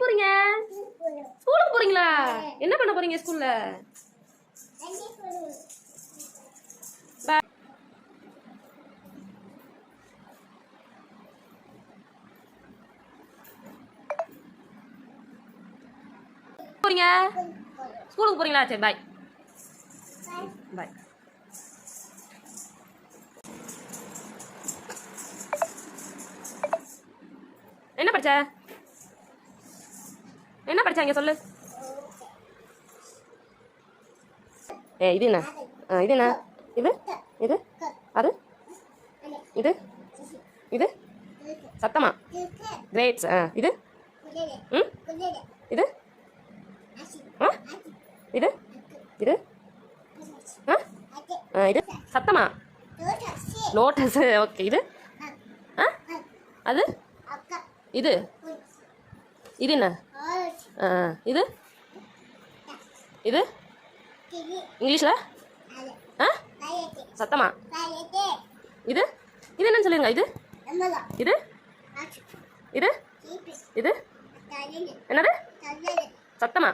போறீங்க? ஸ்கூலுக்கு போறீங்களா? என்ன பண்ண போறீங்க ஸ்கூல்ல? போறீங்க? ஸ்கூலுக்கு போறீங்களா? சரி பாய். பாய். என்ன படிச்ச? என்ன படிச்சாங்க சொல்லு. இது என்ன? இது என்ன? இது இது அது இது இது சத்தமா கிரேட்ஸ். இது ம் இது இது இது இது சத்தமா லோட்டஸ். ஓகே. இது அது இது இது என்ன? இது இது இங்கிலீஷ்ல சத்தமா இது இது என்னன்னு சொல்லிருங்க. இது இது இது இது என்னது? சத்தமா